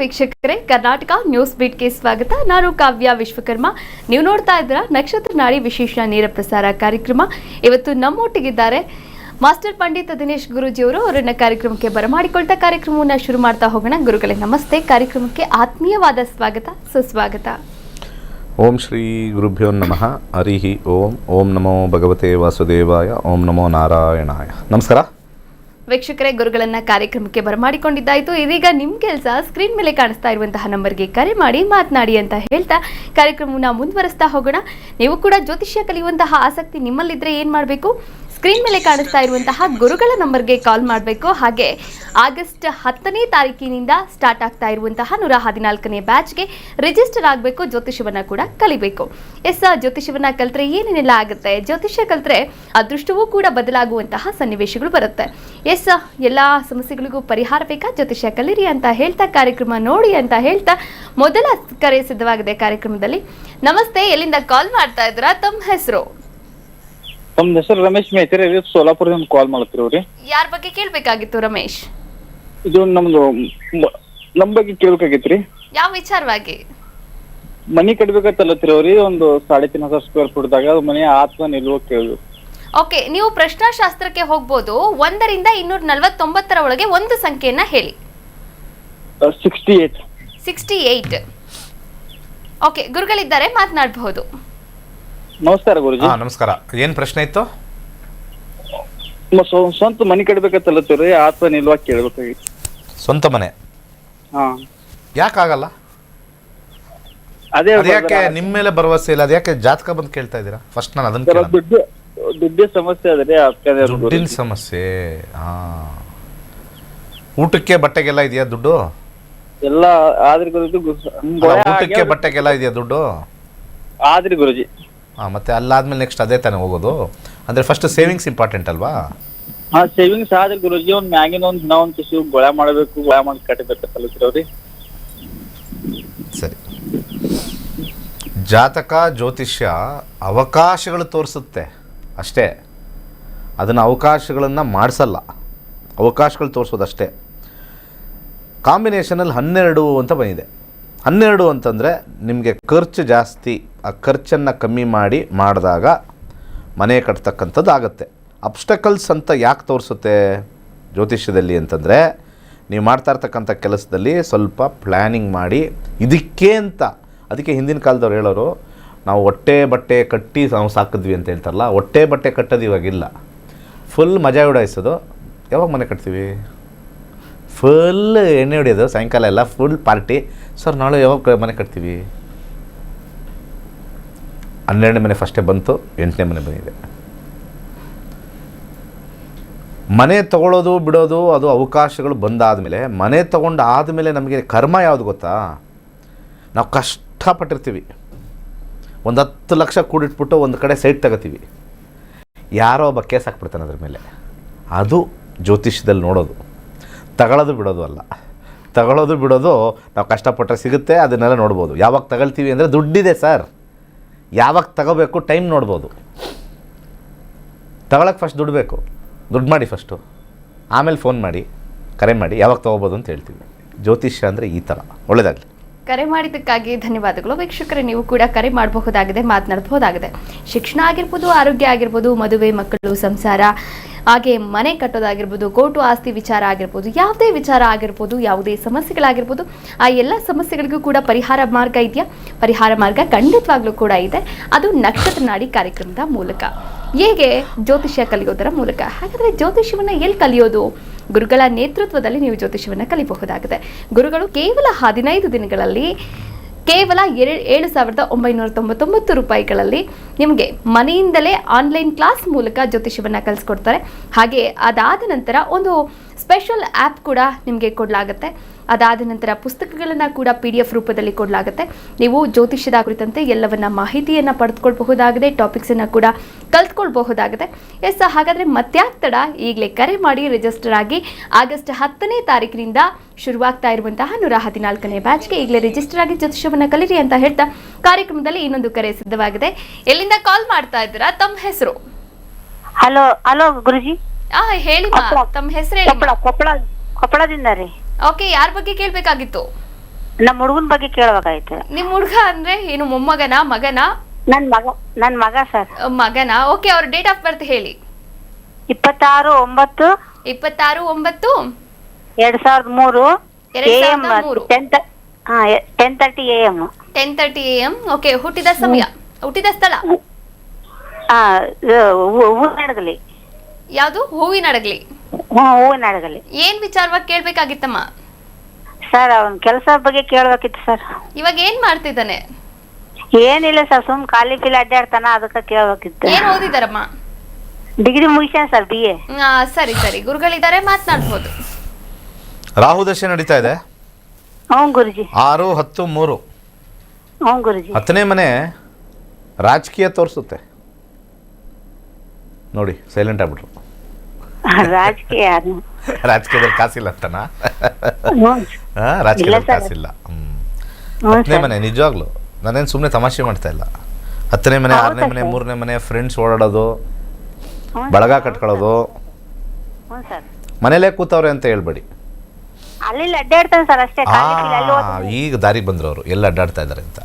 ವೀಕ್ಷಕರೇ, ಕರ್ನಾಟಕ ನ್ಯೂಸ್ ಬೀಟ್ಗೆ ಸ್ವಾಗತ. ನಾನು ಕಾವ್ಯ ವಿಶ್ವಕರ್ಮ. ನೀವು ನೋಡ್ತಾ ಇದ್ದೀರಾ ನಕ್ಷತ್ರ ನಾಡಿ ವಿಶೇಷ ನೇರ ಪ್ರಸಾರ ಕಾರ್ಯಕ್ರಮ. ಇವತ್ತು ನಮ್ಮೊಟ್ಟಿಗಿದ್ದಾರೆ ಮಾಸ್ಟರ್ ಪಂಡಿತ್ ದಿನೇಶ್ ಗುರೂಜಿಯವರು. ಅವರನ್ನ ಕಾರ್ಯಕ್ರಮಕ್ಕೆ ಬರಮಾಡಿಕೊಳ್ತಾ ಕಾರ್ಯಕ್ರಮವನ್ನು ಶುರು ಮಾಡ್ತಾ ಹೋಗೋಣ. ಗುರುಗಳೇ ನಮಸ್ತೆ. ಕಾರ್ಯಕ್ರಮಕ್ಕೆ ಆತ್ಮೀಯವಾದ ಸ್ವಾಗತ, ಸುಸ್ವಾಗತ. ಓಂ ಶ್ರೀ ಗುರುಭ್ಯೋ ನಮಃ. ಹರಿ ಓಂ. ಓಂ ನಮೋ ಭಗವತೆ ವಾಸುದೇವಾಯ. ಓಂ ನಮೋ ನಾರಾಯಣಾಯ. ನಮಸ್ಕಾರ ವೀಕ್ಷಕರೇ, ಗುರುಗಳನ್ನ ಕಾರ್ಯಕ್ರಮಕ್ಕೆ ಬರಮಾಡಿಕೊಂಡಿದ್ದಾಯಿತು. ಇದೀಗ ನಿಮ್ಮ ಕೆಲಸ ಸ್ಕ್ರೀನ್ ಮೇಲೆ ಕಾಣಿಸ್ತಾ ಇರುವಂತಹ ನಂಬರ್ಗೆ ಕರೆ ಮಾಡಿ ಮಾತನಾಡಿ ಅಂತ ಹೇಳ್ತಾ ಕಾರ್ಯಕ್ರಮವನ್ನು ಮುಂದುವರಿಸ್ತಾ ಹೋಗೋಣ. ನೀವು ಕೂಡ ಜ್ಯೋತಿಷ್ಯ ಕಲಿಯುವಂತಹ ಆಸಕ್ತಿ ನಿಮ್ಮಲ್ಲಿದ್ರೆ ಏನು ಮಾಡಬೇಕು? ಸ್ಕ್ರೀನ್ ಮೇಲೆ ಕಾಣಿಸ್ತಾ ಇರುವಂತಹ ಗುರುಗಳ ನಂಬರ್ಗೆ ಕಾಲ್ ಮಾಡಬೇಕು. ಹಾಗೆ ಆಗಸ್ಟ್ 10ನೇ ತಾರೀಕಿನಿಂದ ಸ್ಟಾರ್ಟ್ ಆಗ್ತಾ ಇರುವಂತಹ 114ನೇ ಬ್ಯಾಚ್ಗೆ ರಿಜಿಸ್ಟರ್ ಆಗಬೇಕು. ಜ್ಯೋತಿಷ್ಯವನ್ನು ಕೂಡ ಕಲಿಬೇಕು. ಜ್ಯೋತಿಷ್ಯವನ್ನು ಕಲಿತ್ರೆ ಏನೇನೆಲ್ಲ ಆಗುತ್ತೆ? ಜ್ಯೋತಿಷ್ಯ ಕಲಿತ್ರೆ ಅದೃಷ್ಟವೂ ಕೂಡ ಬದಲಾಗುವಂತಹ ಸನ್ನಿವೇಶಗಳು ಬರುತ್ತೆ. ಎಲ್ಲ ಸಮಸ್ಯೆಗಳಿಗೂ ಪರಿಹಾರ ಬೇಕಾ? ಜ್ಯೋತಿಷ್ಯ ಕಲಿರಿ ಅಂತ ಹೇಳ್ತಾ ಕಾರ್ಯಕ್ರಮ ನೋಡಿ ಅಂತ ಹೇಳ್ತಾ ಮೊದಲ ಕರೆ ಸಿದ್ಧವಾಗಿದೆ ಕಾರ್ಯಕ್ರಮದಲ್ಲಿ. ನಮಸ್ತೆ, ಎಲ್ಲಿಂದ ಕಾಲ್ ಮಾಡ್ತಾ ಇದ್ದೀರಾ? ತಮ್ಮ ಹೆಸರು? ತಮ್ಮ ಹೆಸರು ರಮೇಶ್ ಮೇತ್ರಿ, ಸೋಲಾಪುರದಿಂದ ಕಾಲ್ ಮಾಡತ್ತೀವ್ರಿ. ಯಾರ ಬಗ್ಗೆ ಕೇಳ್ಬೇಕಾಗಿತ್ತು ರಮೇಶ್? ಇದು ನಮ್ದು ನಮ್ ಬಗ್ಗೆ ಕೇಳ್ಬೇಕಾಗಿತ್ರಿ. ಯಾವ ವಿಚಾರವಾಗಿ? ಮನಿ ಕಟ್ಬೇಕತ್ತಲ್ಲತ್ತೀವ್ರಿ. ಒಂದು 3,500 ಸ್ಕ್ವೇರ್ ಫುಟ್ದಾಗ ಮನೆ ಆತ್ಮ ನಿಲ್ವ ಕೇಳ್ಬೇಕು. ಓಕೆ, ನೀವು ಪ್ರಶ್ನಾಶಾಸ್ತ್ರಕ್ಕೆ ಹೋಗ್ಬೋದು. 1ರಿಂದ 249 ಒಳಗೆ ಒಂದು ಸಂಖ್ಯೆಯನ್ನ ಹೇಳಿ. 68. 68. ಓಕೆ, ಗುರುಗಳಿದ್ದಾರೆ, ಮಾತನಾಡಬಹುದು. ನಮಸ್ಕಾರ ಗುರುಜಿ. ನಮಸ್ಕಾರ. ಏನ್ ಪ್ರಶ್ನೆ ಇತ್ತು? ಸ್ವಂತ ಮನಿ ಕಟ್ಬೇಕತ್ತಲ್ಲತ್ತೀವ್ರಿ, ಆತ್ಮ ನಿಲ್ವ ಕೇಳ್ಬೇಕಾಗಿತ್ತು. ಸ್ವಂತ ಮನೆ ಹಾ, ಯಾಕಾಗಲ್ಲ? ಅದ್ಯಾಕೆ ನಿಮ್ಮ ಮೇಲೆ ಭರವಸೆ ಇಲ್ಲ? ಅದ್ಯಾಕೆ ಜಾತಕ ಬಂದು ಕೇಳ್ತಾ ಇದ್ದೀರಾ? ಫಸ್ಟ್ ನಾನು ಅದನ್ನ ದುಡ್ಡಿನ ಸಮಸ್ಯೆ ಅದ್ರಿ. ದುಡ್ಡಿನ ಸಮಸ್ಯೆ. ಊಟಕ್ಕೆ ಬಟ್ಟೆಗೆಲ್ಲ ಇದೆಯಾ ದುಡ್ಡು? ಎಲ್ಲ ಆದ್ರಿ ಗುರುಜಿ. ಊಟಕ್ಕೆ ಬಟ್ಟೆಗೆಲ್ಲ ಇದೆಯಾ ದುಡ್ಡು? ಆದ್ರಿ ಗುರುಜಿ. ಮತ್ತೆ ಅಲ್ಲಾದ್ಮೇಲೆ ನೆಕ್ಸ್ಟ್ ಅದೇ ತಾನೇ ಹೋಗೋದು. ಅಂದ್ರೆ ಫಸ್ಟ್ ಸೇವಿಂಗ್ಸ್ ಇಂಪಾರ್ಟೆಂಟ್ ಅಲ್ವಾ? ಹಾ, ಸೇವಿಂಗ್ಸ್ ಆದ್ರಿ ಗುರುಜಿ. ಒಂದ್ ಮ್ಯಾಗಿನ ಒಂದ್ ದಿನ ಒಂದ್ ಕಿಸಿ ಗೊಳೆ ಮಾಡಬೇಕು, ಗೊಳೆ ಮಾಡಿ ಕಟ್ಟಬೇಕಲ್ಲತ್ತೀವ್ರಿ. ಸರಿ, ಜಾತಕ ಜ್ಯೋತಿಷ್ಯ ಅವಕಾಶಗಳು ತೋರಿಸುತ್ತೆ ಅಷ್ಟೇ. ಅದನ್ನು ಅವಕಾಶಗಳನ್ನು ಮಾಡಿಸಲ್ಲ, ಅವಕಾಶಗಳು ತೋರಿಸೋದಷ್ಟೇ. ಕಾಂಬಿನೇಷನಲ್ಲಿ 12 ಅಂತ ಬಂದಿದೆ. 12 ಅಂತಂದರೆ ನಿಮಗೆ ಖರ್ಚು ಜಾಸ್ತಿ. ಆ ಖರ್ಚನ್ನು ಕಮ್ಮಿ ಮಾಡಿದಾಗ ಮನೆ ಕಟ್ತಕ್ಕಂಥದ್ದು ಆಗುತ್ತೆ. ಅಬ್ಸ್ಟಕಲ್ಸ್ ಅಂತ ಯಾಕೆ ತೋರಿಸುತ್ತೆ ಜ್ಯೋತಿಷ್ಯದಲ್ಲಿ ಅಂತಂದರೆ, ನೀವು ಮಾಡ್ತಾ ಇರ್ತಕ್ಕಂಥ ಕೆಲಸದಲ್ಲಿ ಸ್ವಲ್ಪ ಪ್ಲ್ಯಾನಿಂಗ್ ಮಾಡಿ ಇದಕ್ಕೆ ಅಂತ. ಅದಕ್ಕೆ ಹಿಂದಿನ ಕಾಲದವ್ರು ಹೇಳೋರು, ನಾವು ಹೊಟ್ಟೆ ಬಟ್ಟೆ ಕಟ್ಟಿ ನಾವು ಸಾಕಿದ್ವಿ ಅಂತ ಹೇಳ್ತಾರಲ್ಲ, ಹೊಟ್ಟೆ ಬಟ್ಟೆ ಕಟ್ಟೋದು ಇವಾಗಿಲ್ಲ. ಫುಲ್ ಮಜಾ ಉಡಾಯಿಸೋದು. ಯಾವಾಗ ಮನೆ ಕಟ್ತೀವಿ? ಫುಲ್ ಎಣ್ಣೆ ಹೊಡೆಯೋದು ಸಾಯಂಕಾಲ ಎಲ್ಲ ಫುಲ್ ಪಾರ್ಟಿ. ಸರ್ ನಾಳೆ ಯಾವಾಗ ಮನೆ ಕಟ್ತೀವಿ? 12ನೇ ಮನೆ ಫಸ್ಟೇ ಬಂತು, 8ನೇ ಮನೆ ಬಂದಿದೆ. ಮನೆ ತಗೊಳ್ಳೋದು ಬಿಡೋದು ಅದು ಅವಕಾಶಗಳು ಬಂದಾದಮೇಲೆ, ಮನೆ ತೊಗೊಂಡು ಆದಮೇಲೆ ನಮಗೆ ಕರ್ಮ ಯಾವುದು ಗೊತ್ತಾ? ನಾವು ಕಷ್ಟಪಟ್ಟಿರ್ತೀವಿ. ಒಂದು 10 ಲಕ್ಷ ಕೂಡಿಟ್ಬಿಟ್ಟು ಒಂದು ಕಡೆ ಸೈಟ್ ತಗೋತೀವಿ. ಯಾರೋ ಒಬ್ಬ ಕೇಸ್ ಹಾಕ್ಬಿಡ್ತಾನೆ ಅದ್ರ ಮೇಲೆ. ಅದು ಜ್ಯೋತಿಷ್ಯದಲ್ಲಿ ನೋಡೋದು. ತಗೊಳ್ಳೋದು ಬಿಡೋದು ಅಲ್ಲ. ತಗೊಳ್ಳೋದು ಬಿಡೋದು ನಾವು ಕಷ್ಟಪಟ್ಟರೆ ಸಿಗುತ್ತೆ, ಅದನ್ನೆಲ್ಲ ನೋಡ್ಬೋದು. ಯಾವಾಗ ತಗೊಳ್ತೀವಿ ಅಂದರೆ ದುಡ್ಡಿದೆ ಸರ್. ಯಾವಾಗ ತಗೋಬೇಕು ಟೈಮ್ ನೋಡ್ಬೋದು. ತಗೊಳಕ್ಕೆ ಫಸ್ಟ್ ದುಡ್ಡು ಬೇಕು. ದುಡ್ಡು ಮಾಡಿ ಫಸ್ಟು, ಆಮೇಲೆ ಫೋನ್ ಮಾಡಿ, ಕರೆ ಮಾಡಿ ಯಾವಾಗ ತೊಗೋಬೋದು ಅಂತ ಹೇಳ್ತೀವಿ. ಜ್ಯೋತಿಷ್ಯ ಅಂದರೆ ಈ ಥರ. ಒಳ್ಳೆಯದಾಗಲಿ. ಕರೆ ಮಾಡಿದ್ದಕ್ಕಾಗಿ ಧನ್ಯವಾದಗಳು. ವೀಕ್ಷಕರೇ, ನೀವು ಕೂಡ ಕರೆ ಮಾಡಬಹುದಾಗಿದೆ, ಮಾತನಾಡಬಹುದಾಗಿದೆ. ಶಿಕ್ಷಣ ಆಗಿರ್ಬೋದು, ಆರೋಗ್ಯ ಆಗಿರ್ಬೋದು, ಮದುವೆ, ಮಕ್ಕಳು, ಸಂಸಾರ, ಹಾಗೆ ಮನೆ ಕಟ್ಟೋದಾಗಿರ್ಬೋದು, ಕೋರ್ಟು ಆಸ್ತಿ ವಿಚಾರ ಆಗಿರ್ಬೋದು, ಯಾವುದೇ ವಿಚಾರ ಆಗಿರ್ಬೋದು, ಯಾವುದೇ ಸಮಸ್ಯೆಗಳಾಗಿರ್ಬೋದು, ಆ ಎಲ್ಲ ಸಮಸ್ಯೆಗಳಿಗೂ ಕೂಡ ಪರಿಹಾರ ಮಾರ್ಗ ಇದೆಯಾ? ಪರಿಹಾರ ಮಾರ್ಗ ಖಂಡಿತವಾಗ್ಲೂ ಕೂಡ ಇದೆ. ಅದು ನಕ್ಷತ್ರ ನಾಡಿ ಕಾರ್ಯಕ್ರಮದ ಮೂಲಕ. ಹೇಗೆ? ಜ್ಯೋತಿಷ್ಯ ಕಲಿಯೋದರ ಮೂಲಕ. ಹಾಗಾದರೆ ಜ್ಯೋತಿಷ್ಯವನ್ನು ಎಲ್ಲಿ ಕಲಿಯೋದು? ಗುರುಗಳ ನೇತೃತ್ವದಲ್ಲಿ ನೀವು ಜ್ಯೋತಿಷ್ಯವನ್ನು ಕಲಿಬಹುದಾಗಿದೆ. ಗುರುಗಳು ಕೇವಲ 15 ದಿನಗಳಲ್ಲಿ ಕೇವಲ 7,999 ರೂಪಾಯಿಗಳಲ್ಲಿ ನಿಮಗೆ ಮನೆಯಿಂದಲೇ ಆನ್ಲೈನ್ ಕ್ಲಾಸ್ ಮೂಲಕ ಜ್ಯೋತಿಷ್ಯವನ್ನು ಕಲಿಸ್ಕೊಡ್ತಾರೆ. ಹಾಗೆ ಅದಾದ ನಂತರ ಒಂದು ಸ್ಪೆಷಲ್ ಆ್ಯಪ್ ಕೂಡ ನಿಮಗೆ ಕೊಡಲಾಗುತ್ತೆ. ಅದಾದ ನಂತರ ಪುಸ್ತಕಗಳನ್ನು ಕೂಡ PDF ರೂಪದಲ್ಲಿ ಕೊಡಲಾಗುತ್ತೆ. ನೀವು ಜ್ಯೋತಿಷ್ಯದ ಕುರಿತಂತೆ ಎಲ್ಲವನ್ನ ಮಾಹಿತಿಯನ್ನು ಪಡೆದುಕೊಳ್ಬಹುದಾಗಿದೆ, ಟಾಪಿಕ್ಸನ್ನು ಕೂಡ ಕಲ್ತ್ಕೊಳ್ಬಹುದಾಗಿದೆ. ಹಾಗಾದರೆ ಮತ್ಯಾಕೆ ತಡ? ಈಗಲೇ ಕರೆ ಮಾಡಿ ರಿಜಿಸ್ಟರ್ ಆಗಿ. ಆಗಸ್ಟ್ 10ನೇ ತಾರೀಕಿನಿಂದ ಶುರುವಾಗ್ತಾ ಇರುವಂತಹ 114ನೇ ಬ್ಯಾಚ್ಗೆ ಈಗಲೇ ರಿಜಿಸ್ಟರ್ ಆಗಿ ಜ್ಯೋತಿಷ್ಯವನ್ನು ಕಲಿರಿ ಅಂತ ಹೇಳ್ತಾ ಕಾರ್ಯಕ್ರಮದಲ್ಲಿ ಇನ್ನೊಂದು ಕರೆ ಸಿದ್ಧವಾಗಿದೆ. ಎಲ್ಲಿಂದ ಕಾಲ್ ಮಾಡ್ತಾ ಇದ್ದೀರಾ? ತಮ್ಮ ಹೆಸರು? ಹಲೋ ಗುರುಜಿ. ಹೇಳಿ, ತಮ್ಮ ಹೆಸರು ಹೇಳಿ. ಕೊಪ್ಪಳದಿಂದ ರೀ. ಓಕೆ, ಯಾರ ಬಗ್ಗೆ ಕೇಳಬೇಕಾಗಿತ್ತು? ನಮ್ಮ ಹುಡುಗನ ಬಗ್ಗೆ ಕೇಳ್ಬೇಕಾಯ್ತು. ನಿಮ್ಮ ಹುಡುಗ ಅಂದ್ರೆ ಏನು, ಮೊಮ್ಮಗನ, ಮಗನ? ನನ್ ಮಗ ಸರ್. ಮಗನ. ಓಕೆ, ಅವ್ರ ಡೇಟ್ ಆಫ್ ಬರ್ತ್ ಹೇಳಿ. 26/9/2003 26/9/2003 10:30 AM. 10:30 AM. ಓಕೆ, ಹುಟ್ಟಿದ ಸಮಯ, ಹುಟ್ಟಿದ ಸ್ಥಳ ಹೂವಿನಡಗಲಿ. ಯಾವುದು? ಹೂವಿನಡಗಲಿ. ಹೂವಿನಡಗಲಿ. ಏನ್ ವಿಚಾರವಾಗಿ ಕೇಳ್ಬೇಕಾಗಿತ್ತಮ್ಮ? ಸರ್ ಅವ್ನ ಕೆಲಸ ಬಗ್ಗೆ ಕೇಳ್ಬೇಕಿತ್ತು ಸರ್. ಇವಾಗ ಏನ್ ಮಾಡ್ತಿದ್ದಾನೆ? ಏನಿಲ್ಲ ಸರ್, ಸುಮ್ ಖಾಲಿ ಫೀಲ್ ಅಡ್ಡಾಡ್ತಾನ, ಅದಕ್ಕೆ ಕೇಳ್ಬೇಕಿತ್ತು. ಏನ್ ಓದಿದಾರಮ್ಮ? ಡಿಗ್ರಿ ಮುಗಿಸ್ಯಾನ ಸರ್, BA. ಸರಿ ಸರಿ, ಗುರುಗಳಿದ್ದಾರೆ, ಮಾತನಾಡ್ಬೋದು. ರಾಹು ದಶೆ ನಡೀತಾ ಇದೆ. ಹ್ಞೂ ಗುರುಜಿ. 6-10-3. ಹ್ಞೂ ಗುರುಜಿ. 10ನೇ ಮನೆ ರಾಜಕೀಯ ತೋರಿಸುತ್ತೆ ನೋಡಿ. ಸೈಲೆಂಟ್ ಆಗ್ಬಿಟ್ರು. ರಾಜಕೀಯ ರಾಜಕೀಯದಲ್ಲಿ ಕಾಸಿಲ್ಲ ಅಂತನಾ? ರಾಜಕೀಯದಲ್ಲಿ ಕಾಸಿಲ್ಲ. 10ನೇ ಮನೆ ನಿಜವಾಗ್ಲು ನಾನೇನು ಸುಮ್ಮನೆ ತಮಾಷೆ ಮಾಡ್ತಾ ಇಲ್ಲ. 10ನೇ ಮನೆ, 6ನೇ ಮನೆ, 3ನೇ ಮನೆ, ಫ್ರೆಂಡ್ಸ್ ಓಡಾಡೋದು, ಬಳಗ ಕಟ್ಕೊಳ್ಳೋದು. ಮನೇಲೇ ಕೂತವ್ರೆ ಅಂತ ಹೇಳ್ಬೇಡಿ. ಅಲ್ಲಿ ಅಡ್ಡಾಡ್ತಾನೆ ಸರ್ ಅಷ್ಟೇ. ಈಗ ದಾರಿಗೆ ಬಂದ್ರು ಅವರು, ಎಲ್ಲ ಅಡ್ಡಾಡ್ತಾ ಇದ್ದಾರೆ ಅಂತ.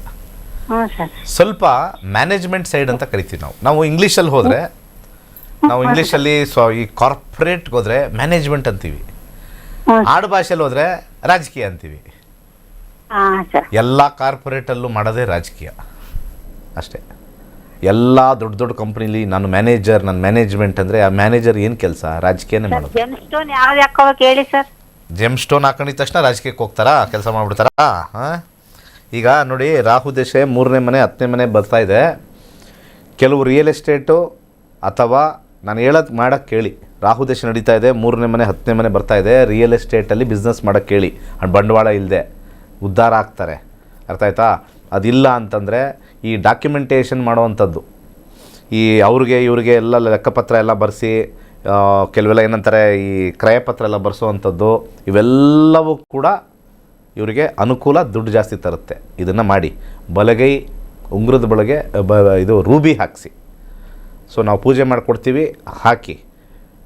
ಸ್ವಲ್ಪ ಮ್ಯಾನೇಜ್ಮೆಂಟ್ ಸೈಡ್ ಅಂತ ಕರಿತೀವಿ ನಾವು ಇಂಗ್ಲೀಷಲ್ಲಿ ಹೋದರೆ, ನಾವು ಇಂಗ್ಲೀಷಲ್ಲಿ ಈ ಕಾರ್ಪೊರೇಟ್ಗೆ ಹೋದರೆ ಮ್ಯಾನೇಜ್ಮೆಂಟ್ ಅಂತೀವಿ, ಆಡು ಭಾಷೆಯಲ್ಲಿ ಹೋದರೆ ರಾಜಕೀಯ ಅಂತೀವಿ. ಎಲ್ಲ ಕಾರ್ಪೊರೇಟಲ್ಲೂ ಮಾಡೋದೇ ರಾಜಕೀಯ ಅಷ್ಟೇ. ಎಲ್ಲ ದೊಡ್ಡ ದೊಡ್ಡ ಕಂಪ್ನಿಲಿ ನಾನು ಮ್ಯಾನೇಜರ್, ನನ್ನ ಮ್ಯಾನೇಜ್ಮೆಂಟ್ ಅಂದರೆ ಆ ಮ್ಯಾನೇಜರ್ ಏನು ಕೆಲಸ? ರಾಜಕೀಯನೇ ಮಾಡೋದು. ಜೆಮ್ ಸ್ಟೋನ್ ಹಾಕೊಂಡಿದ ತಕ್ಷಣ ರಾಜಕೀಯಕ್ಕೆ ಹೋಗ್ತಾರಾ, ಕೆಲಸ ಮಾಡಿಬಿಡ್ತಾರಾ? ಈಗ ನೋಡಿ, ರಾಹು ದಶೆ 3ನೇ ಮನೆ 10ನೇ ಮನೆ ಬರ್ತಾ ಇದೆ. ಕೆಲವು ರಿಯಲ್ ಎಸ್ಟೇಟು ಅಥವಾ ನಾನು ಹೇಳೋದು ಮಾಡೋಕ್ಕೆ ಕೇಳಿ, ರಾಹು ದಶೆ ನಡೀತಾ ಇದೆ, 3ನೇ ಮನೆ 10ನೇ ಮನೆ ಬರ್ತಾ ಇದೆ. ರಿಯಲ್ ಎಸ್ಟೇಟಲ್ಲಿ ಬಿಸ್ನೆಸ್ ಮಾಡೋಕ್ಕೆ ಕೇಳಿ, ಬಂಡವಾಳ ಇಲ್ಲದೆ ಉದ್ಧಾರ ಆಗ್ತಾರೆ. ಅರ್ಥ ಆಯ್ತಾ? ಅದಿಲ್ಲ ಅಂತಂದರೆ ಈ ಡಾಕ್ಯುಮೆಂಟೇಷನ್ ಮಾಡೋವಂಥದ್ದು, ಈ ಇವ್ರಿಗೆ ಎಲ್ಲ ಲೆಕ್ಕಪತ್ರ ಎಲ್ಲ ಬರೆಸಿ, ಕೆಲವೆಲ್ಲ ಏನಂತಾರೆ ಈ ಕ್ರಯಪತ್ರ ಎಲ್ಲ ಬರೆಸೋವಂಥದ್ದು, ಇವೆಲ್ಲವೂ ಕೂಡ ಇವರಿಗೆ ಅನುಕೂಲ, ದುಡ್ಡು ಜಾಸ್ತಿ ತರುತ್ತೆ. ಇದನ್ನು ಮಾಡಿ. ಬಲಗೈ ಉಂಗುರದ ಬಲಗೆ ಇದು ರೂಬಿ ಹಾಕಿಸಿ. ಸೊ ನಾವು ಪೂಜೆ ಮಾಡಿಕೊಡ್ತೀವಿ, ಹಾಕಿ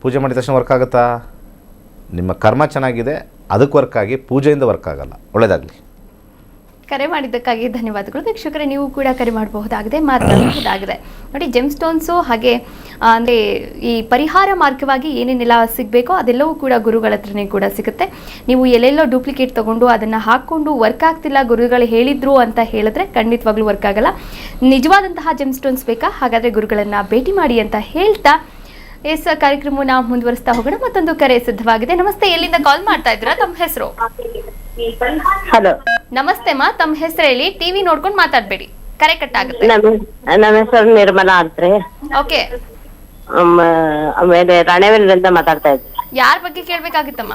ಪೂಜೆ ಮಾಡಿದ ತಕ್ಷಣ ವರ್ಕ್ ಆಗುತ್ತಾ? ನಿಮ್ಮ ಕರ್ಮ ಚೆನ್ನಾಗಿದೆ, ಅದಕ್ಕೆ ವರ್ಕ್ ಆಗಿ, ಪೂಜೆಯಿಂದ ವರ್ಕ್ ಆಗಲ್ಲ. ಒಳ್ಳೆಯದಾಗಲಿ. ಕರೆ ಮಾಡಿದ್ದಕ್ಕಾಗಿ ಧನ್ಯವಾದಗಳು. ವೀಕ್ಷಕರೇ, ನೀವು ಕೂಡ ಕರೆ ಮಾಡಬಹುದಾಗಿದೆ, ಮಾತನಾಡಬಹುದಾಗಿದೆ. ನೋಡಿ, ಜೆಮ್ ಸ್ಟೋನ್ಸು ಹಾಗೆ ಅಂದರೆ ಈ ಪರಿಹಾರ ಮಾರ್ಗವಾಗಿ ಏನೇನೆಲ್ಲ ಸಿಗಬೇಕೋ ಅದೆಲ್ಲವೂ ಕೂಡ ಗುರುಗಳ ಹತ್ರನೇ ಕೂಡ ಸಿಗುತ್ತೆ. ನೀವು ಎಲ್ಲೆಲ್ಲೋ ಡೂಪ್ಲಿಕೇಟ್ ತೊಗೊಂಡು ಅದನ್ನು ಹಾಕ್ಕೊಂಡು ವರ್ಕ್ ಆಗ್ತಿಲ್ಲ, ಗುರುಗಳು ಹೇಳಿದ್ರು ಅಂತ ಹೇಳಿದ್ರೆ ಖಂಡಿತವಾಗ್ಲೂ ವರ್ಕ್ ಆಗಲ್ಲ. ನಿಜವಾದಂತಹ ಜೆಮ್ ಸ್ಟೋನ್ಸ್ ಬೇಕಾ? ಹಾಗಾದರೆ ಗುರುಗಳನ್ನು ಭೇಟಿ ಮಾಡಿ ಅಂತ ಹೇಳ್ತಾ ಎಸ್ ಕಾರ್ಯಕ್ರಮವನ್ನು ಮುಂದುವರಿಸ್ತಾ ಹೋಗೋಣ. ಮತ್ತೊಂದು ಕರೆ ಸಿದ್ಧವಾಗಿದೆ. ನಮಸ್ತೆ, ಎಲ್ಲಿಂದ ಕಾಲ್ ಮಾಡ್ತಾ ಇದ್ದೀರಾ? ತಮ್ಮ ಹೆಸರು? ಹಲೋ, ನಮಸ್ತೆ ಮಾ, ತಮ್ಮ ಹೆಸರು ಹೇಳಿ. ಟಿವಿ ನೋಡ್ಕೊಂಡು ಮಾತಾಡಬೇಡಿ, ಕರೆ ಕಟ್ ಆಗುತ್ತೆ. ನಮ್ಮ ಹೆಸರು ನಿರ್ಮಲಾ ಅಂತ್ರಿ. ಓಕೆ, ಆಮೇಲೆ ರಾಣೆಬೆನ್ನೂರಿಂದ ಮಾತಾಡ್ತಾ ಇದ್ರಿ. ಯಾರ ಬಗ್ಗೆ ಕೇಳ್ಬೇಕಾಗಿತ್ತಮ್ಮ?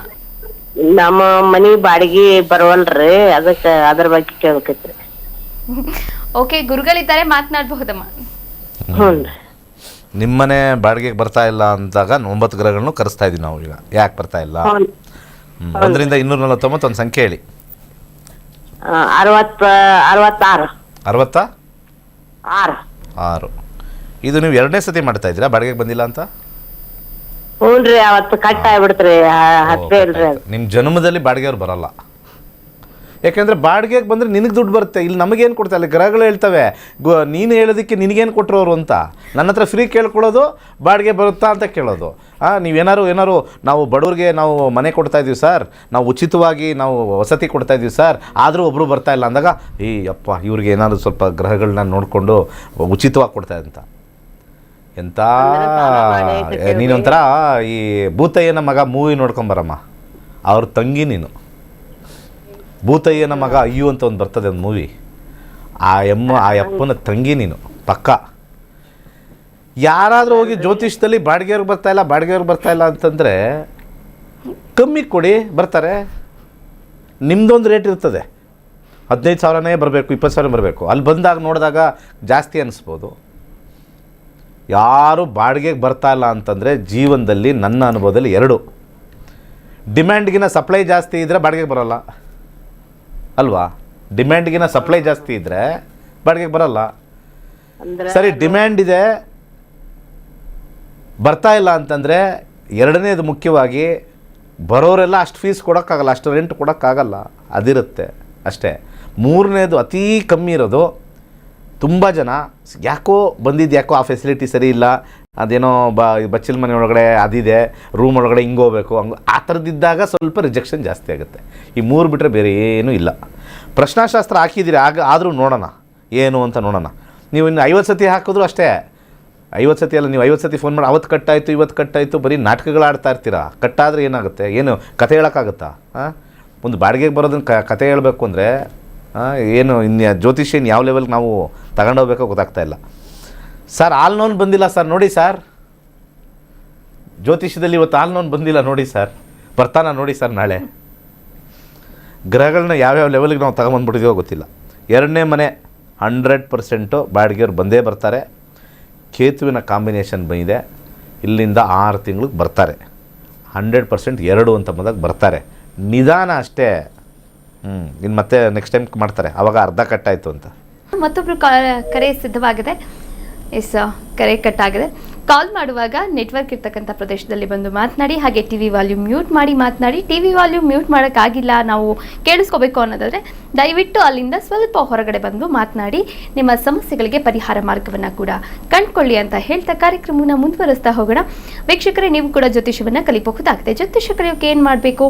ನಮ್ಮ ಮನಿ ಬಾಡಿಗೆ ಬರವಲ್ರಿ, ಅದಕ್ಕೆ ಅದ್ರ ಬಗ್ಗೆ ಕೇಳ್ಬೇಕಿತ್ರಿ. ಓಕೆ, ಗುರುಗಳಿದ್ದಾರೆ, ಮಾತನಾಡಬಹುದಮ್ಮ. ಹ್ಞೂ. ನಿಮ್ಮನೆ ಬಾಡಿಗೆಗೆ ಬರ್ತಾ ಇಲ್ಲ ಅಂದಾಗ 9 ಗ್ರಹಗಳನ್ನು ಕರೆಸ್ತಾ ಇದ್ದೀವಿ ನಾವು. ಈಗ ಯಾಕೆ ಬರ್ತಾ ಇಲ್ಲ? 1ರಿಂದ 249 ಒಂದು ಸಂಖ್ಯೆ ಹೇಳಿ. 66. 66. ಇದು ನೀವು 2ನೇ ಸತಿ ಮಾಡ್ತಾ ಇದ್ದೀರಾ ಬಾಡಿಗೆಗೆ ಬಂದಿಲ್ಲ ಅಂತ? ಹ್ಞೂನ್ರಿ, ಅವತ್ತು ಕಟ್ ಆಗ್ಬಿಡ್ತ್ರಿ. ನಿಮ್ಮ ಜನ್ಮದಲ್ಲಿ ಬಾಡಿಗೆಯವ್ರು ಬರಲ್ಲ. ಯಾಕೆಂದರೆ ಬಾಡಿಗೆಗೆ ಬಂದರೆ ನಿನಗೆ ದುಡ್ಡು ಬರುತ್ತೆ, ಇಲ್ಲಿ ನಮಗೇನು ಕೊಡ್ತಾ ಇಲ್ಲ. ಗ್ರಹಗಳು ಹೇಳ್ತವೆ, ನೀನು ಹೇಳೋದಕ್ಕೆ ನಿನಗೇನು ಕೊಟ್ಟರು ಅವರು ಅಂತ. ನನ್ನ ಹತ್ರ ಫ್ರೀ ಕೇಳ್ಕೊಳ್ಳೋದು, ಬಾಡಿಗೆ ಬರುತ್ತಾ ಅಂತ ಕೇಳೋದು. ನೀವೇನಾರು ನಾವು ಬಡವ್ರಿಗೆ ನಾವು ಮನೆ ಕೊಡ್ತಾ ಇದ್ದೀವಿ ಸರ್, ನಾವು ಉಚಿತವಾಗಿ ನಾವು ವಸತಿ ಕೊಡ್ತಾ ಇದ್ದೀವಿ ಸರ್, ಆದರೂ ಒಬ್ಬರು ಬರ್ತಾ ಇಲ್ಲ ಅಂದಾಗ, ಅಪ್ಪ ಇವ್ರಿಗೆ ಏನಾದರೂ ಸ್ವಲ್ಪ ಗ್ರಹಗಳನ್ನ ನೋಡಿಕೊಂಡು ಉಚಿತವಾಗಿ ಕೊಡ್ತಾ ಅಂತ. ಎಂಥ ನೀನೊಂಥರ ಈ ಭೂತಯ್ಯನ ಮಗ ಮೂವಿ ನೋಡ್ಕೊಂಬರಮ್ಮ, ಅವ್ರ ತಂಗಿ ನೀನು. ಭೂತಯ್ಯನ ಮಗ ಅಯ್ಯು ಅಂತ ಒಂದು ಬರ್ತದೆ ಒಂದು ಮೂವಿ, ಆ ಅಪ್ಪನ ತಂಗಿ ನೀನು ಪಕ್ಕ. ಯಾರಾದರೂ ಹೋಗಿ ಜ್ಯೋತಿಷದಲ್ಲಿ ಬಾಡಿಗೆಯವ್ರಿಗೆ ಬರ್ತಾ ಇಲ್ಲ ಅಂತಂದರೆ ಕಮ್ಮಿ ಕೊಡಿ, ಬರ್ತಾರೆ. ನಿಮ್ಮದೊಂದು ರೇಟ್ ಇರ್ತದೆ, 15,000ನೇ ಬರಬೇಕು, 20,000 ಬರಬೇಕು. ಅಲ್ಲಿ ಬಂದಾಗ ನೋಡಿದಾಗ ಜಾಸ್ತಿ ಅನ್ನಿಸ್ಬೋದು. ಯಾರು ಬಾಡಿಗೆಗೆ ಬರ್ತಾ ಇಲ್ಲ ಅಂತಂದರೆ ಜೀವನದಲ್ಲಿ ನನ್ನ ಅನುಭವದಲ್ಲಿ 2: ಡಿಮ್ಯಾಂಡ್ಗಿನ ಸಪ್ಲೈ ಜಾಸ್ತಿ ಇದ್ದರೆ ಬಾಡಿಗೆಗೆ ಬರೋಲ್ಲ ಅಲ್ವಾ? ಡಿಮ್ಯಾಂಡ್ಗಿನ ಸಪ್ಲೈ ಜಾಸ್ತಿ ಇದ್ದರೆ ಬಾಡಿಗೆಗೆ ಬರೋಲ್ಲ. ಸರಿ, ಡಿಮ್ಯಾಂಡ್ ಇದೆ ಬರ್ತಾ ಇಲ್ಲ ಅಂತಂದರೆ, 2ನೇದು ಮುಖ್ಯವಾಗಿ ಬರೋರೆಲ್ಲ ಅಷ್ಟು ಫೀಸ್ ಕೊಡೋಕ್ಕಾಗಲ್ಲ, ಅಷ್ಟು ರೆಂಟ್ ಕೊಡೋಕ್ಕಾಗಲ್ಲ, ಅದಿರುತ್ತೆ. ಅಷ್ಟೇ. ಮೂರನೇದು ಅತೀ ಕಮ್ಮಿ ಇರೋದು, ತುಂಬ ಜನ ಯಾಕೋ ಯಾಕೋ ಆ ಫೆಸಿಲಿಟಿ ಸರಿ ಇಲ್ಲ, ಅದೇನೋ ಬಚ್ಚಲ ಮನೆ ಒಳಗಡೆ ಅದಿದೆ, ರೂಮ್ ಒಳಗಡೆ ಹಿಂಗೆ ಹೋಗ್ಬೇಕು, ಹಂಗೆ ಆ ಥರದ್ದಿದ್ದಾಗ ಸ್ವಲ್ಪ ರಿಜೆಕ್ಷನ್ ಜಾಸ್ತಿ ಆಗುತ್ತೆ. ಈ 3 ಬಿಟ್ಟರೆ ಬೇರೆ ಏನೂ ಇಲ್ಲ. ಪ್ರಶ್ನಾಶಾಸ್ತ್ರ ಹಾಕಿದ್ದೀರಿ, ಆದರೂ ನೋಡೋಣ ಏನು ಅಂತ ನೋಡೋಣ. ನೀವು ಇನ್ನು 50 ಸತಿ ಹಾಕಿದ್ರು ಅಷ್ಟೇ, 50 ಸತಿ ಅಲ್ಲ, ನೀವು 50 ಸತಿ ಫೋನ್ ಮಾಡಿ ಅವತ್ತು ಕಟ್ಟಾಯಿತು ಇವತ್ತು ಕಟ್ಟಾಯಿತು ಬರೀ ನಾಟಕಗಳು ಆಡ್ತಾ ಇರ್ತೀರಾ. ಕಟ್ಟಾದರೆ ಏನಾಗುತ್ತೆ, ಏನು ಕತೆ ಹೇಳೋಕ್ಕಾಗುತ್ತಾ? ಒಂದು ಬಾಡಿಗೆಗೆ ಬರೋದನ್ನು ಕತೆ ಹೇಳಬೇಕು ಅಂದರೆ ಏನು ಇನ್ನು ಜ್ಯೋತಿಷ್ಯನ ಯಾವ ಲೆವೆಲ್ಗೆ ನಾವು ತಗೊಂಡೋಗ್ಬೇಕೋ ಗೊತ್ತಾಗ್ತಾ ಇಲ್ಲ. ಸರ್ ಆಲ್ನೋನ್ ಬಂದಿಲ್ಲ ಸರ್, ನೋಡಿ ಸರ್ ಜ್ಯೋತಿಷ್ಯದಲ್ಲಿ ಇವತ್ತು ಆಲ್ನೋನ್ ಬಂದಿಲ್ಲ ನೋಡಿ ಸರ್, ಬರ್ತಾನ ನೋಡಿ ಸರ್ ನಾಳೆ. ಗ್ರಹಗಳನ್ನ ಯಾವ್ಯಾವ ಲೆವೆಲ್ಗೆ ನಾವು ತಗೊಂಬಂದ್ಬಿಟ್ಟಿದೀವೋ ಗೊತ್ತಿಲ್ಲ. 2ನೇ ಮನೆ 100% ಬಾಡಿಗೆಯವ್ರು ಬಂದೇ ಬರ್ತಾರೆ. ಕೇತುವಿನ ಕಾಂಬಿನೇಷನ್ ಬಂದಿದೆ, ಇಲ್ಲಿಂದ 6 ತಿಂಗಳಿಗೆ ಬರ್ತಾರೆ. 100% 2 ಅಂತ ಬಂದಾಗ ಬರ್ತಾರೆ. ನಿಧಾನ ಅಷ್ಟೇ. ಇನ್ನು ಮತ್ತೆ ನೆಕ್ಸ್ಟ್ ಟೈಮ್ ಮಾಡ್ತಾರೆ, ಆವಾಗ ಅರ್ಧ ಕಟ್ಟಾಯಿತು ಅಂತ. ಮತ್ತೊಬ್ಬರು ಕರೆ ಸಿದ್ಧವಾಗಿದೆ. ಎಸ್, ಕರೆ ಕಟ್ಟಾಗಿದೆ. ಕಾಲ್ ಮಾಡುವಾಗ ನೆಟ್ವರ್ಕ್ ಇರ್ತಕ್ಕಂಥ ಪ್ರದೇಶದಲ್ಲಿ ಬಂದು ಮಾತನಾಡಿ, ಹಾಗೆ ಟಿವಿ ವಾಲ್ಯೂಮ್ ಮ್ಯೂಟ್ ಮಾಡಿ ಮಾತನಾಡಿ. ಟಿವಿ ವಾಲ್ಯೂಮ್ ಮ್ಯೂಟ್ ಮಾಡೋಕ್ಕಾಗಿಲ್ಲ, ನಾವು ಕೇಳಿಸ್ಕೋಬೇಕು ಅನ್ನೋದಾದರೆ ದಯವಿಟ್ಟು ಅಲ್ಲಿಂದ ಸ್ವಲ್ಪ ಹೊರಗಡೆ ಬಂದು ಮಾತನಾಡಿ, ನಿಮ್ಮ ಸಮಸ್ಯೆಗಳಿಗೆ ಪರಿಹಾರ ಮಾರ್ಗವನ್ನು ಕೂಡ ಕಂಡುಕೊಳ್ಳಿ ಅಂತ ಹೇಳ್ತಾ ಕಾರ್ಯಕ್ರಮವನ್ನು ಮುಂದುವರಿಸ್ತಾ ಹೋಗೋಣ. ವೀಕ್ಷಕರೇ, ನೀವು ಕೂಡ ಜ್ಯೋತಿಷ್ಯವನ್ನು ಕಲಿಯಬಹುದಾಗಿದೆ. ಜ್ಯೋತಿಷ್ಯ ಕಲಿಯೋಕೆ ಏನು ಮಾಡಬೇಕು?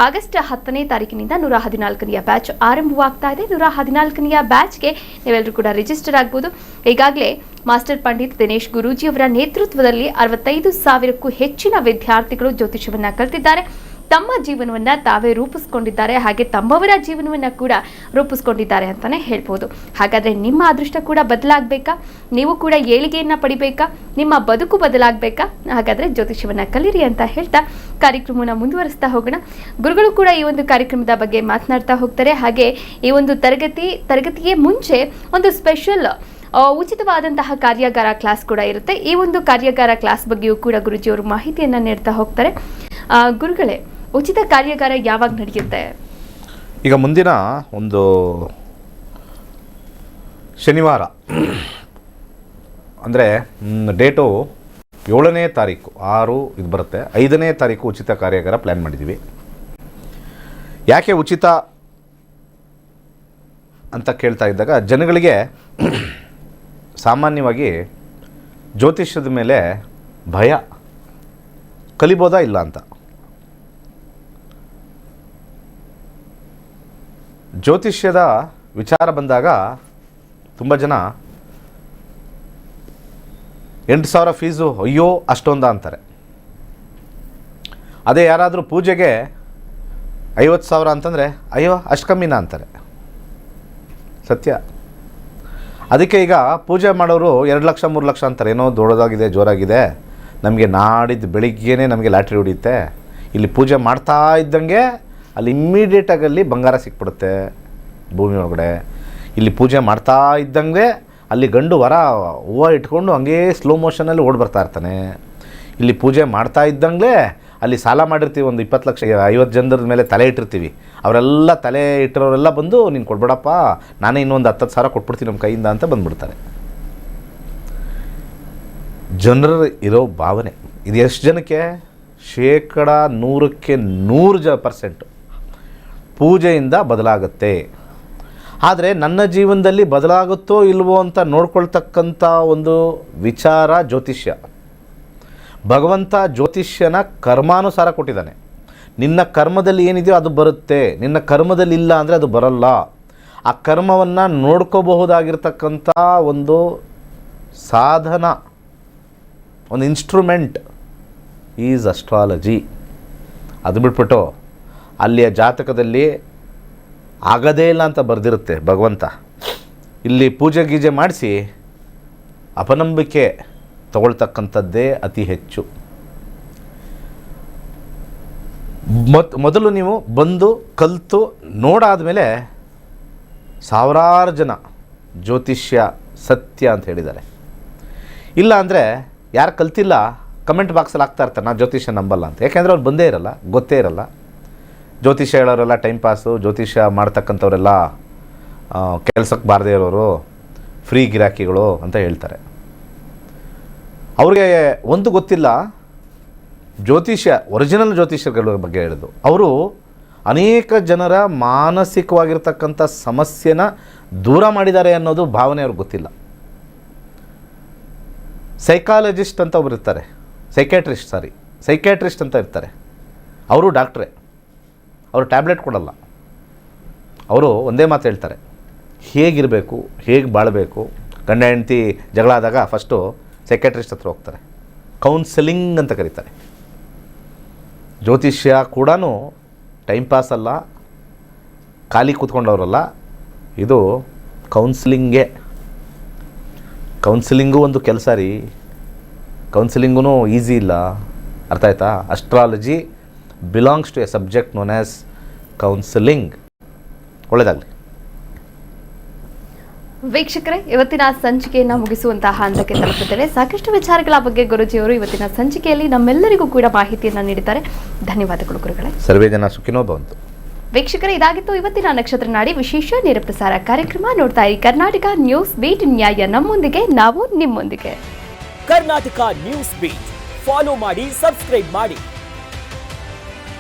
ಆಗಸ್ಟ್ 10ನೇ ತಾರೀಕಿನಿಂದ 114ನೆಯ ಬ್ಯಾಚ್ ಆರಂಭವಾಗ್ತಾ ಇದೆ. 114ನೆಯ ಬ್ಯಾಚ್ಗೆ ನೀವೆಲ್ಲರೂ ಕೂಡ ರಿಜಿಸ್ಟರ್ ಆಗ್ಬೋದು. ಈಗಾಗಲೇ ಮಾಸ್ಟರ್ ಪಂಡಿತ್ ದಿನೇಶ್ ಗುರೂಜಿಯವರ ನೇತೃತ್ವದಲ್ಲಿ 65,000ಕ್ಕೂ ಹೆಚ್ಚಿನ ವಿದ್ಯಾರ್ಥಿಗಳು ಜ್ಯೋತಿಷ್ಯವನ್ನು ಕಲಿತಿದ್ದಾರೆ. ತಮ್ಮ ಜೀವನವನ್ನು ತಾವೇ ರೂಪಿಸ್ಕೊಂಡಿದ್ದಾರೆ, ಹಾಗೆ ತಮ್ಮವರ ಜೀವನವನ್ನು ಕೂಡ ರೂಪಿಸ್ಕೊಂಡಿದ್ದಾರೆ ಅಂತಲೇ ಹೇಳ್ಬೋದು. ಹಾಗಾದರೆ ನಿಮ್ಮ ಅದೃಷ್ಟ ಕೂಡ ಬದಲಾಗಬೇಕಾ? ನೀವು ಕೂಡ ಏಳಿಗೆಯನ್ನು ಪಡಿಬೇಕಾ? ನಿಮ್ಮ ಬದುಕು ಬದಲಾಗಬೇಕಾ? ಹಾಗಾದರೆ ಜ್ಯೋತಿಷ್ಯವನ್ನು ಕಲೀರಿ ಅಂತ ಹೇಳ್ತಾ ಕಾರ್ಯಕ್ರಮವನ್ನು ಮುಂದುವರಿಸ್ತಾ ಹೋಗೋಣ. ಗುರುಗಳು ಕೂಡ ಈ ಒಂದು ಕಾರ್ಯಕ್ರಮದ ಬಗ್ಗೆ ಮಾತನಾಡ್ತಾ ಹೋಗ್ತಾರೆ. ಹಾಗೆ ಈ ಒಂದು ತರಗತಿಗೆ ಮುಂಚೆ ಒಂದು ಸ್ಪೆಷಲ್ ಉಚಿತವಾದಂತಹ ಕಾರ್ಯಾಗಾರ ಕ್ಲಾಸ್ ಕೂಡ ಇರುತ್ತೆ. ಈ ಒಂದು ಕಾರ್ಯಾಗಾರ ಕ್ಲಾಸ್ ಬಗ್ಗೆಯೂ ಕೂಡ ಗುರುಜಿಯವರು ಮಾಹಿತಿಯನ್ನು ನೀಡ್ತಾ ಹೋಗ್ತಾರೆ. ಗುರುಗಳೇ, ಉಚಿತ ಕಾರ್ಯಾಗಾರ ಯಾವಾಗ ನಡೆಯುತ್ತೆ? ಈಗ ಮುಂದಿನ ಒಂದು ಶನಿವಾರ ಅಂದರೆ ಡೇಟು 7ನೇ ತಾರೀಕು 6 ಇದು ಬರುತ್ತೆ. 5ನೇ ತಾರೀಕು ಉಚಿತ ಕಾರ್ಯಾಗಾರ ಪ್ಲ್ಯಾನ್ ಮಾಡಿದ್ದೀವಿ. ಯಾಕೆ ಉಚಿತ ಅಂತ ಕೇಳ್ತಾ ಇದ್ದಾಗ, ಜನಗಳಿಗೆ ಸಾಮಾನ್ಯವಾಗಿ ಜ್ಯೋತಿಷ್ಯದ ಮೇಲೆ ಭಯ, ಕಲಿಬೋದಾ ಇಲ್ಲ ಅಂತ. ಜ್ಯೋತಿಷ್ಯದ ವಿಚಾರ ಬಂದಾಗ ತುಂಬ ಜನ 8,000 ಫೀಸು ಅಯ್ಯೋ ಅಷ್ಟೊಂದ ಅಂತಾರೆ. ಅದೇ ಯಾರಾದರೂ ಪೂಜೆಗೆ 50,000 ಅಂತಂದರೆ ಅಯ್ಯೋ ಅಷ್ಟು ಕಮ್ಮಿನ ಅಂತಾರೆ. ಸತ್ಯ. ಅದಕ್ಕೆ ಈಗ ಪೂಜೆ ಮಾಡೋರು 2 ಲಕ್ಷ 3 ಲಕ್ಷ ಅಂತಾರೆ. ಏನೋ ದೊಡ್ಡದಾಗಿದೆ, ಜೋರಾಗಿದೆ, ನಮಗೆ ನಾಡಿದ್ದು ಬೆಳಿಗ್ಗೆನೇ ನಮಗೆ ಲಾಟ್ರಿ ಹೊಡಿಯುತ್ತೆ. ಇಲ್ಲಿ ಪೂಜೆ ಮಾಡ್ತಾ ಇದ್ದಂಗೆ ಅಲ್ಲಿ ಇಮ್ಮಿಡಿಯೇಟಾಗಿ ಅಲ್ಲಿ ಬಂಗಾರ ಸಿಕ್ಬಿಡುತ್ತೆ ಭೂಮಿ ಒಳಗಡೆ. ಇಲ್ಲಿ ಪೂಜೆ ಮಾಡ್ತಾ ಇದ್ದಂಗೆ ಅಲ್ಲಿ ಗಂಡು ವರ ಹೂವು ಇಟ್ಕೊಂಡು ಹಂಗೇ ಸ್ಲೋ ಮೋಷನಲ್ಲಿ ಓಡಿ ಬರ್ತಾ ಇರ್ತಾನೆ. ಇಲ್ಲಿ ಪೂಜೆ ಮಾಡ್ತಾ ಇದ್ದಂಗೆ ಅಲ್ಲಿ ಸಾಲ ಮಾಡಿರ್ತೀವಿ, ಒಂದು 20 ಲಕ್ಷ 50 ಜನರ ಮೇಲೆ ತಲೆ ಇಟ್ಟಿರ್ತೀವಿ. ಅವರೆಲ್ಲ ತಲೆ ಇಟ್ಟಿರೋರೆಲ್ಲ ಬಂದು ನೀನು ಕೊಡ್ಬೇಡಪ್ಪ, ನಾನೇ ಇನ್ನೊಂದು 10,000 ಕೊಟ್ಬಿಡ್ತೀನಿ ನಮ್ಮ ಕೈಯಿಂದ ಅಂತ ಬಂದುಬಿಡ್ತಾರೆ. ಜನರ ಇರೋ ಭಾವನೆ ಇದು ಎಷ್ಟು ಜನಕ್ಕೆ? 100% ಪೂಜೆಯಿಂದ ಬದಲಾಗುತ್ತೆ. ಆದರೆ ನನ್ನ ಜೀವನದಲ್ಲಿ ಬದಲಾಗುತ್ತೋ ಇಲ್ವೋ ಅಂತ ನೋಡ್ಕೊಳ್ತಕ್ಕಂಥ ಒಂದು ವಿಚಾರ ಜ್ಯೋತಿಷ್ಯ. ಭಗವಂತ ಜ್ಯೋತಿಷ್ಯನ ಕರ್ಮಾನುಸಾರ ಕೊಟ್ಟಿದ್ದಾನೆ. ನಿನ್ನ ಕರ್ಮದಲ್ಲಿ ಏನಿದೆಯೋ ಅದು ಬರುತ್ತೆ, ನಿನ್ನ ಕರ್ಮದಲ್ಲಿ ಇಲ್ಲ ಅಂದರೆ ಅದು ಬರಲ್ಲ. ಆ ಕರ್ಮವನ್ನು ನೋಡ್ಕೋಬಹುದಾಗಿರ್ತಕ್ಕಂಥ ಒಂದು ಸಾಧನ, ಒಂದು ಇನ್ಸ್ಟ್ರೂಮೆಂಟ್ ಈಸ್ ಅಸ್ಟ್ರಾಲಜಿ. ಅದು ಬಿಟ್ಬಿಟ್ಟು ಅಲ್ಲಿಯ ಜಾತಕದಲ್ಲಿ ಆಗದೇ ಇಲ್ಲ ಅಂತ ಬರೆದಿರುತ್ತೆ ಭಗವಂತ. ಇಲ್ಲಿ ಪೂಜೆ ಗೀಜೆ ಮಾಡಿಸಿ ಅಪನಂಬಿಕೆ ತಗೊಳ್ತಕ್ಕಂಥದ್ದೇ ಅತಿ ಹೆಚ್ಚು. ಮೊದಲು ನೀವು ಬಂದು ಕಲಿತು ನೋಡಾದಮೇಲೆ ಸಾವಿರಾರು ಜನ ಜ್ಯೋತಿಷ್ಯ ಸತ್ಯ ಅಂತ ಹೇಳಿದ್ದಾರೆ. ಇಲ್ಲ ಅಂದರೆ ಯಾರು ಕಲ್ತಿಲ್ಲ ಕಮೆಂಟ್ ಬಾಕ್ಸಲ್ಲಿ ಹಾಕ್ತಾ ಇರ್ತಾರೆ ನಾನು ಜ್ಯೋತಿಷ್ಯ ನಂಬಲ್ಲ ಅಂತ. ಯಾಕೆಂದರೆ ಅವ್ರು ಬಂದೇ ಇರಲ್ಲ, ಗೊತ್ತೇ ಇರಲ್ಲ. ಜ್ಯೋತಿಷ್ಯ ಹೇಳೋರೆಲ್ಲ ಟೈಮ್ ಪಾಸು, ಜ್ಯೋತಿಷ್ಯ ಮಾಡ್ತಕ್ಕಂಥವರೆಲ್ಲ ಕೆಲಸಕ್ಕೆ ಬಾರದೇ ಇರೋರು, ಫ್ರೀ ಗಿರಾಕಿಗಳು ಅಂತ ಹೇಳ್ತಾರೆ. ಅವ್ರಿಗೆ ಒಂದು ಗೊತ್ತಿಲ್ಲ, ಜ್ಯೋತಿಷ್ಯ ಒರಿಜಿನಲ್ ಜ್ಯೋತಿಷ್ಯಗಳ ಬಗ್ಗೆ ಹೇಳಿದ್ದು ಅವರು ಅನೇಕ ಜನರ ಮಾನಸಿಕವಾಗಿರ್ತಕ್ಕಂಥ ಸಮಸ್ಯೆನ ದೂರ ಮಾಡಿದ್ದಾರೆ ಅನ್ನೋದು ಭಾವನೆ ಅವ್ರಿಗೆ ಗೊತ್ತಿಲ್ಲ. ಸೈಕಾಲಜಿಸ್ಟ್ ಅಂತ ಒಬ್ರು ಇರ್ತಾರೆ, ಸೈಕ್ಯಾಟ್ರಿಸ್ಟ್ ಅಂತ ಇರ್ತಾರೆ. ಅವರು ಡಾಕ್ಟ್ರೇ, ಅವರು ಟ್ಯಾಬ್ಲೆಟ್ ಕೊಡಲ್ಲ. ಅವರು ಒಂದೇ ಮಾತು ಹೇಳ್ತಾರೆ, ಹೇಗಿರಬೇಕು, ಹೇಗೆ ಬಾಳಬೇಕು. ಗಂಡ ಹೆಂಡತಿ ಜಗಳ ಆದಾಗ ಫಸ್ಟು ಸೈಕ್ಯಾಟ್ರಿಸ್ಟ್ ಹತ್ರ ಹೋಗ್ತಾರೆ, ಕೌನ್ಸಿಲಿಂಗ್ ಅಂತ ಕರೀತಾರೆ. ಜ್ಯೋತಿಷ್ಯ ಕೂಡ ಟೈಮ್ ಪಾಸ್ ಅಲ್ಲ, ಖಾಲಿ ಕೂತ್ಕೊಂಡವರಲ್ಲ, ಇದು ಕೌನ್ಸಿಲಿಂಗು ಒಂದು ಕೆಲಸ ರೀ. ಕೌನ್ಸಿಲಿಂಗೂ ಈಸಿ ಇಲ್ಲ, ಅರ್ಥ ಆಯ್ತಾ? Astrology belongs to a subject known as counselling. ಒಳ್ಳೆಯದಾಗಲಿ ವೀಕ್ಷಕರೇ, ಇವತ್ತಿನ ಸಂಚಿಕೆಯನ್ನು ಮುಗಿಸುವಂತಹ ಹಂತಕ್ಕೆ ತಲುಪುತ್ತೇವೆ. ಸಾಕಷ್ಟು ವಿಚಾರಗಳ ಬಗ್ಗೆ ಗುರುಜಿಯವರು ಇವತ್ತಿನ ಸಂಚಿಕೆಯಲ್ಲಿ ನಮ್ಮೆಲ್ಲರಿಗೂ ಕೂಡ ಮಾಹಿತಿಯನ್ನು ನೀಡಿದ್ದಾರೆ. ಧನ್ಯವಾದಗಳು ಗುರುಗಳೇ. ಸರ್ವೇ ಜನ ಸುಖಿನೋ ಭವಂತು. ವೀಕ್ಷಕರೇ, ಇದಾಗಿತ್ತು ಇವತ್ತಿನ ನಕ್ಷತ್ರ ನಾಡಿ ವಿಶೇಷ ನೇರ ಪ್ರಸಾರ ಕಾರ್ಯಕ್ರಮ. ನೋಡ್ತಾ ಇರಿ ಕರ್ನಾಟಕ ನ್ಯೂಸ್ ಬೀಟ್, ನ್ಯಾಯ ನಮ್ಮೊಂದಿಗೆ, ನಾವು ನಿಮ್ಮೊಂದಿಗೆ. ಕರ್ನಾಟಕ ನ್ಯೂಸ್ ಬೀಟ್ ಫಾಲೋ ಮಾಡಿ, ಸಬ್ಸ್ಕ್ರೈಬ್ ಮಾಡಿ.